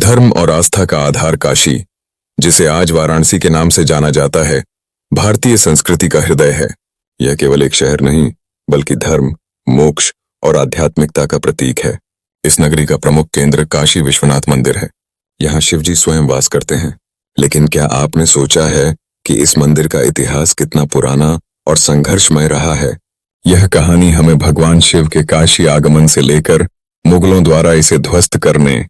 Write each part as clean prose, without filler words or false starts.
धर्म और आस्था का आधार काशी, जिसे आज वाराणसी के नाम से जाना जाता है, भारतीय संस्कृति का हृदय है। यह केवल एक शहर नहीं, बल्कि धर्म, मोक्ष और आध्यात्मिकता का प्रतीक है। इस नगरी का प्रमुख केंद्र काशी विश्वनाथ मंदिर है। यहाँ शिवजी स्वयं वास करते हैं। लेकिन क्या आपने सोचा है कि इस मंदिर का इतिहास कितना पुराना और संघर्षमय रहा है? यह कहानी हमें भगवान शिव के काशी आगमन से लेकर मुगलों द्वारा इसे ध्वस्त करने,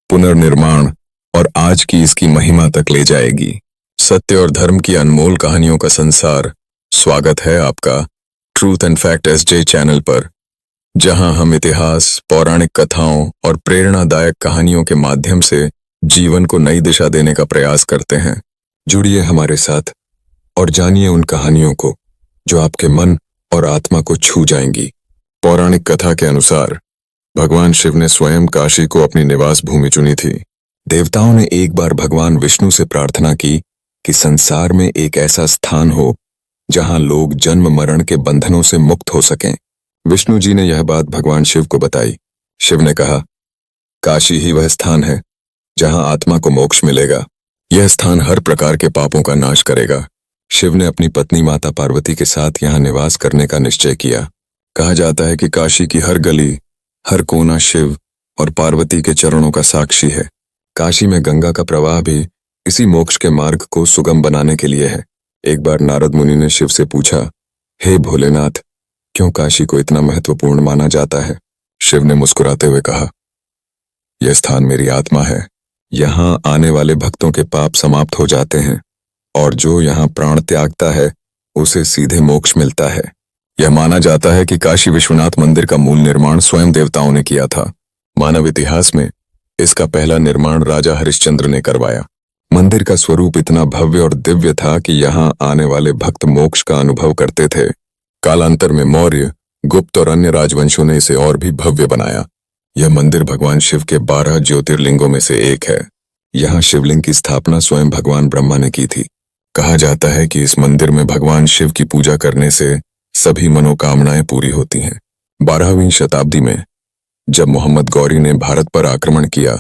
पुनर्निर्माण और आज की इसकी महिमा तक ले जाएगी। सत्य और धर्म की अनमोल कहानियों का संसार, स्वागत है आपका truth and fact SJ channel पर, जहां हम इतिहास, पौराणिक कथाओं और प्रेरणादायक कहानियों के माध्यम से जीवन को नई दिशा देने का प्रयास करते हैं। जुड़िए हमारे साथ और जानिए उन कहानियों को जो आपके मन और आत्मा को छू जाएंगी। पौराणिक कथा के अनुसार भगवान शिव ने स्वयं काशी को अपनी निवास भूमि चुनी थी। देवताओं ने एक बार भगवान विष्णु से प्रार्थना की कि संसार में एक ऐसा स्थान हो जहां लोग जन्म मरण के बंधनों से मुक्त हो सकें। विष्णु जी ने यह बात भगवान शिव को बताई। शिव ने कहा, काशी ही वह स्थान है जहां आत्मा को मोक्ष मिलेगा। यह स्थान हर प्रकार के पापों का नाश करेगा। शिव ने अपनी पत्नी माता पार्वती के साथ यहाँ निवास करने का निश्चय किया। कहा जाता है कि काशी की हर गली, हर कोना शिव और पार्वती के चरणों का साक्षी है। काशी में गंगा का प्रवाह भी इसी मोक्ष के मार्ग को सुगम बनाने के लिए है। एक बार नारद मुनि ने शिव से पूछा, हे भोलेनाथ, क्यों काशी को इतना महत्वपूर्ण माना जाता है? शिव ने मुस्कुराते हुए कहा, यह स्थान मेरी आत्मा है। यहाँ आने वाले भक्तों के पाप समाप्त हो जाते हैं और जो यहाँ प्राण त्यागता है उसे सीधे मोक्ष मिलता है। यह माना जाता है कि काशी विश्वनाथ मंदिर का मूल निर्माण स्वयं देवताओं ने किया था। मानव इतिहास में इसका पहला निर्माण राजा हरिश्चंद्र ने करवाया। मंदिर का स्वरूप इतना भव्य और दिव्य था कि यहाँ आने वाले भक्त मोक्ष का अनुभव करते थे। कालांतर में मौर्य, गुप्त और अन्य राजवंशों ने इसे और भी भव्य बनाया। यह मंदिर भगवान शिव के 12 ज्योतिर्लिंगों में से एक है। यहाँ शिवलिंग की स्थापना स्वयं भगवान ब्रह्मा ने की थी। कहा जाता है कि इस मंदिर में भगवान शिव की पूजा करने से सभी मनोकामनाएं पूरी होती हैं। 12वीं शताब्दी में जब मोहम्मद गौरी ने भारत पर आक्रमण किया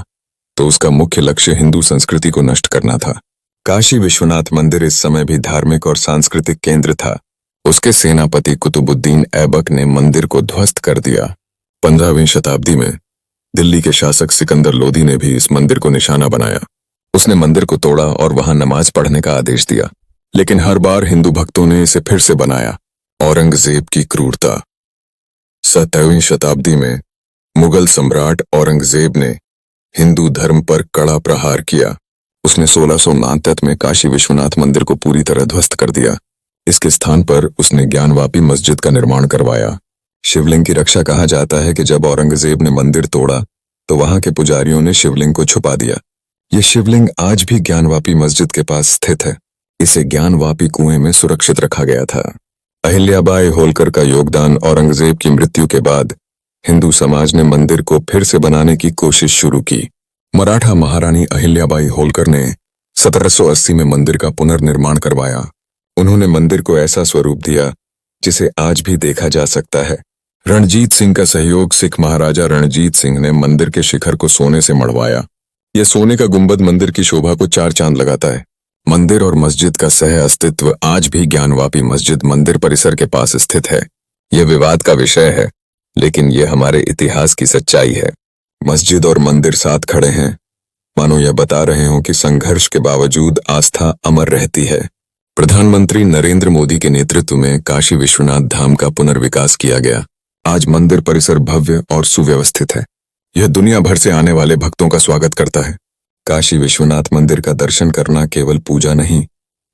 तो उसका मुख्य लक्ष्य हिंदू संस्कृति को नष्ट करना था। काशी विश्वनाथ मंदिर इस समय भी धार्मिक और सांस्कृतिक केंद्र था। उसके सेनापति कुतुबुद्दीन ऐबक ने मंदिर को ध्वस्त कर दिया। 15वीं शताब्दी में दिल्ली के शासक सिकंदर लोदी ने भी इस मंदिर को निशाना बनाया। उसने मंदिर को तोड़ा और वहां नमाज पढ़ने का आदेश दिया, लेकिन हर बार हिंदू भक्तों ने इसे फिर से बनाया। औरंगजेब की क्रूरता। 17वीं शताब्दी में मुगल सम्राट औरंगजेब ने हिंदू धर्म पर कड़ा प्रहार किया। उसने 1669 में काशी विश्वनाथ मंदिर को पूरी तरह ध्वस्त कर दिया। इसके स्थान पर उसने ज्ञानवापी मस्जिद का निर्माण करवाया। शिवलिंग की रक्षा कहा जाता है कि जब औरंगजेब ने मंदिर तोड़ा तो वहां के पुजारियों ने शिवलिंग को छुपा दिया। यह शिवलिंग आज भी ज्ञानवापी मस्जिद के पास स्थित है। इसे ज्ञानवापी कुएं में सुरक्षित रखा गया था। अहिल्याबाई होलकर का योगदान। औरंगजेब की मृत्यु के बाद हिंदू समाज ने मंदिर को फिर से बनाने की कोशिश शुरू की। मराठा महारानी अहिल्याबाई होलकर ने 1780 में मंदिर का पुनर्निर्माण करवाया। उन्होंने मंदिर को ऐसा स्वरूप दिया जिसे आज भी देखा जा सकता है। रणजीत सिंह का सहयोग। सिख महाराजा रणजीत सिंह ने मंदिर के शिखर को सोने से मढ़वाया। यह सोने का गुंबद मंदिर की शोभा को 4 चांद लगाता है। मंदिर और मस्जिद का सह अस्तित्व आज भी ज्ञानवापी मस्जिद मंदिर परिसर के पास स्थित है। यह विवाद का विषय है, लेकिन यह हमारे इतिहास की सच्चाई है। मस्जिद और मंदिर साथ खड़े हैं, मानो यह बता रहे हों कि संघर्ष के बावजूद आस्था अमर रहती है। प्रधानमंत्री नरेंद्र मोदी के नेतृत्व में काशी विश्वनाथ धाम का पुनर्विकास किया गया। आज मंदिर परिसर भव्य और सुव्यवस्थित है। यह दुनिया भर से आने वाले भक्तों का स्वागत करता है। काशी विश्वनाथ मंदिर का दर्शन करना केवल पूजा नहीं,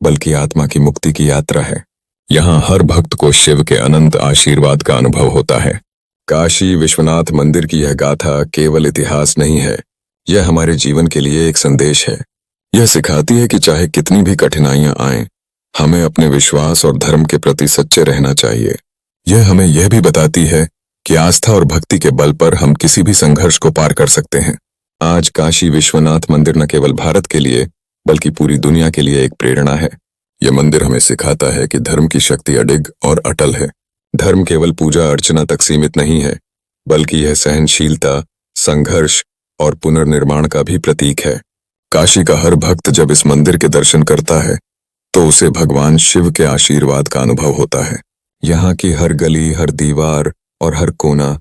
बल्कि आत्मा की मुक्ति की यात्रा है। यहाँ हर भक्त को शिव के अनंत आशीर्वाद का अनुभव होता है। काशी विश्वनाथ मंदिर की यह गाथा केवल इतिहास नहीं है, यह हमारे जीवन के लिए एक संदेश है। यह सिखाती है कि चाहे कितनी भी कठिनाइयां आएं, हमें अपने विश्वास और धर्म के प्रति सच्चे रहना चाहिए। यह हमें यह भी बताती है कि आस्था और भक्ति के बल पर हम किसी भी संघर्ष को पार कर सकते हैं। आज काशी विश्वनाथ मंदिर न केवल भारत के लिए बल्कि पूरी दुनिया के लिए एक प्रेरणा है। यह मंदिर हमें सिखाता है कि धर्म की शक्ति अडिग और अटल है। धर्म केवल पूजा अर्चना तक सीमित नहीं है, बल्कि यह सहनशीलता, संघर्ष और पुनर्निर्माण का भी प्रतीक है। काशी का हर भक्त जब इस मंदिर के दर्शन करता है तो उसे भगवान शिव के आशीर्वाद का अनुभव होता है। यहाँ की हर गली, हर दीवार और हर कोना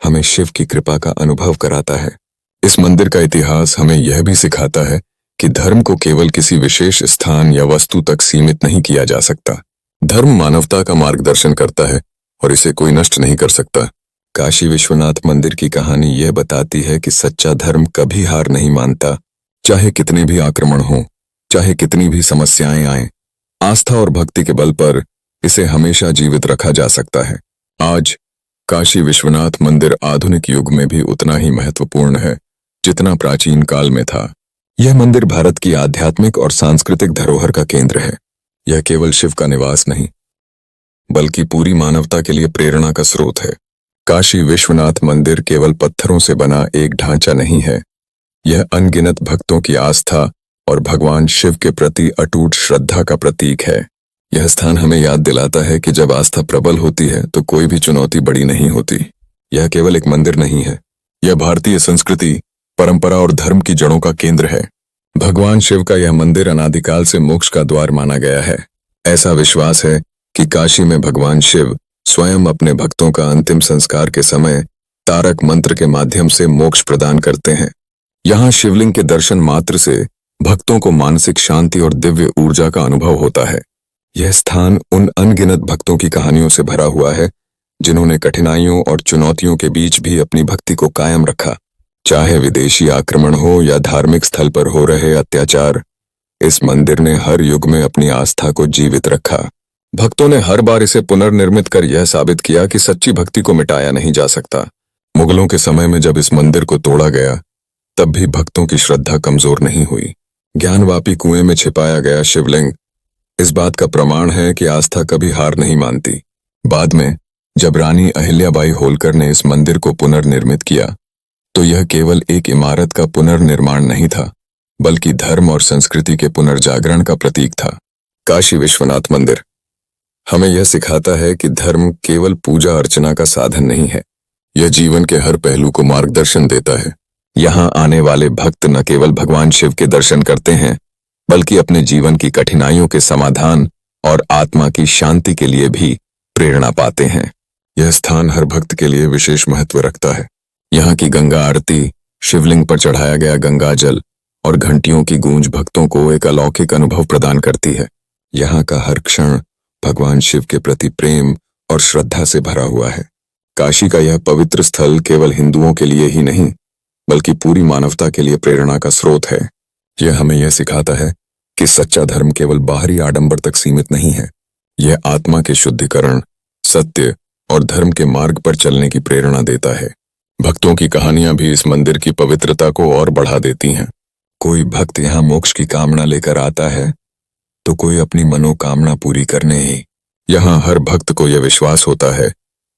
हमें शिव की कृपा का अनुभव कराता है। इस मंदिर का इतिहास हमें यह भी सिखाता है कि धर्म को केवल किसी विशेष स्थान या वस्तु तक सीमित नहीं किया जा सकता। धर्म मानवता का मार्गदर्शन करता है और इसे कोई नष्ट नहीं कर सकता। काशी विश्वनाथ मंदिर की कहानी यह बताती है कि सच्चा धर्म कभी हार नहीं मानता, चाहे कितने भी आक्रमण हों, चाहे कितनी भी समस्याएं आएं। आस्था और भक्ति के बल पर इसे हमेशा जीवित रखा जा सकता है। आज काशी विश्वनाथ मंदिर आधुनिक युग में भी उतना ही महत्वपूर्ण है जितना प्राचीन काल में था। यह मंदिर भारत की आध्यात्मिक और सांस्कृतिक धरोहर का केंद्र है। यह केवल शिव का निवास नहीं, बल्कि पूरी मानवता के लिए प्रेरणा का स्रोत है। काशी विश्वनाथ मंदिर केवल पत्थरों से बना एक ढांचा नहीं है, यह अनगिनत भक्तों की आस्था और भगवान शिव के प्रति अटूट श्रद्धा का प्रतीक है। यह स्थान हमें याद दिलाता है कि जब आस्था प्रबल होती है तो कोई भी चुनौती बड़ी नहीं होती। यह केवल एक मंदिर नहीं है, यह भारतीय संस्कृति, परंपरा और धर्म की जड़ों का केंद्र है। भगवान शिव का यह मंदिर अनादिकाल से मोक्ष का द्वार माना गया है। ऐसा विश्वास है कि काशी में भगवान शिव स्वयं अपने भक्तों का अंतिम संस्कार के समय तारक मंत्र के माध्यम से मोक्ष प्रदान करते हैं। यहाँ शिवलिंग के दर्शन मात्र से भक्तों को मानसिक शांति और दिव्य ऊर्जा का अनुभव होता है। यह स्थान उन अनगिनत भक्तों की कहानियों से भरा हुआ है जिन्होंने कठिनाइयों और चुनौतियों के बीच भी अपनी भक्ति को कायम रखा। चाहे विदेशी आक्रमण हो या धार्मिक स्थल पर हो रहे अत्याचार, इस मंदिर ने हर युग में अपनी आस्था को जीवित रखा। भक्तों ने हर बार इसे पुनर्निर्मित कर यह साबित किया कि सच्ची भक्ति को मिटाया नहीं जा सकता। मुगलों के समय में जब इस मंदिर को तोड़ा गया, तब भी भक्तों की श्रद्धा कमजोर नहीं हुई। ज्ञानवापी कुएं में छिपाया गया शिवलिंग इस बात का प्रमाण है कि आस्था कभी हार नहीं मानती। बाद में जब रानी अहिल्याबाई होलकर ने इस मंदिर को पुनर्निर्मित किया, तो यह केवल एक इमारत का पुनर्निर्माण नहीं था, बल्कि धर्म और संस्कृति के पुनर्जागरण का प्रतीक था। काशी विश्वनाथ मंदिर हमें यह सिखाता है कि धर्म केवल पूजा अर्चना का साधन नहीं है, यह जीवन के हर पहलू को मार्गदर्शन देता है। यहाँ आने वाले भक्त न केवल भगवान शिव के दर्शन करते हैं, बल्कि अपने जीवन की कठिनाइयों के समाधान और आत्मा की शांति के लिए भी प्रेरणा पाते हैं। यह स्थान हर भक्त के लिए विशेष महत्व रखता है। यहाँ की गंगा आरती, शिवलिंग पर चढ़ाया गया गंगा जल और घंटियों की गूंज भक्तों को एक अलौकिक अनुभव प्रदान करती है। यहाँ का हर क्षण भगवान शिव के प्रति प्रेम और श्रद्धा से भरा हुआ है। काशी का यह पवित्र स्थल केवल हिंदुओं के लिए ही नहीं, बल्कि पूरी मानवता के लिए प्रेरणा का स्रोत है। यह हमें यह सिखाता है कि सच्चा धर्म केवल बाहरी आडंबर तक सीमित नहीं है, यह आत्मा के शुद्धिकरण, सत्य और धर्म के मार्ग पर चलने की प्रेरणा देता है। भक्तों की कहानियां भी इस मंदिर की पवित्रता को और बढ़ा देती हैं। कोई भक्त यहाँ मोक्ष की कामना लेकर आता है, तो कोई अपनी मनोकामना पूरी करने ही। यहाँ हर भक्त को यह विश्वास होता है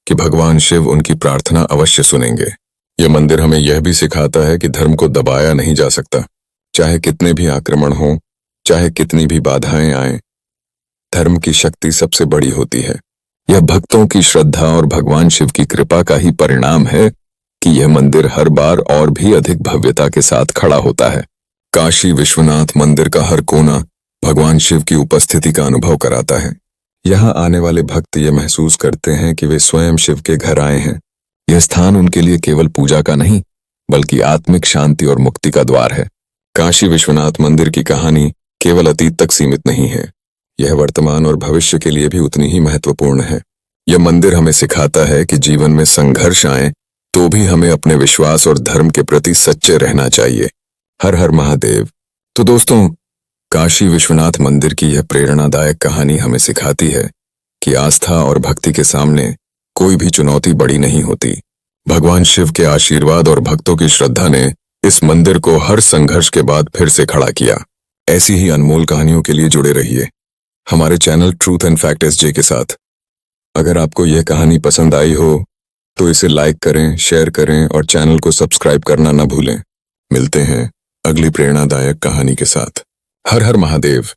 कि भगवान शिव उनकी प्रार्थना अवश्य सुनेंगे। यह मंदिर हमें यह भी सिखाता है कि धर्म को दबाया नहीं जा सकता। चाहे कितने भी आक्रमण हों, चाहे कितनी भी बाधाएं आएं, धर्म की शक्ति सबसे बड़ी होती है। यह भक्तों की श्रद्धा और भगवान शिव की कृपा का ही परिणाम है कि यह मंदिर हर बार और भी अधिक भव्यता के साथ खड़ा होता है। काशी विश्वनाथ मंदिर का हर कोना भगवान शिव की उपस्थिति का अनुभव कराता है। यहाँ आने वाले भक्त ये महसूस करते हैं कि वे स्वयं शिव के घर आए हैं। यह स्थान उनके लिए केवल पूजा का नहीं, बल्कि आत्मिक शांति और मुक्ति का द्वार है। काशी विश्वनाथ मंदिर की कहानी केवल अतीत तक सीमित नहीं है, यह वर्तमान और भविष्य के लिए भी उतनी ही महत्वपूर्ण है। यह मंदिर हमें सिखाता है कि जीवन में संघर्ष आए तो भी हमें अपने विश्वास और धर्म के प्रति सच्चे रहना चाहिए। हर हर महादेव। तो दोस्तों, काशी विश्वनाथ मंदिर की यह प्रेरणादायक कहानी हमें सिखाती है कि आस्था और भक्ति के सामने कोई भी चुनौती बड़ी नहीं होती। भगवान शिव के आशीर्वाद और भक्तों की श्रद्धा ने इस मंदिर को हर संघर्ष के बाद फिर से खड़ा किया। ऐसी ही अनमोल कहानियों के लिए जुड़े रहिए हमारे channel truth and fact SJ के साथ। अगर आपको यह कहानी पसंद आई हो तो इसे लाइक करें, शेयर करें और चैनल को सब्सक्राइब करना न भूलें। मिलते हैं अगली प्रेरणादायक कहानी के साथ। हर हर महादेव।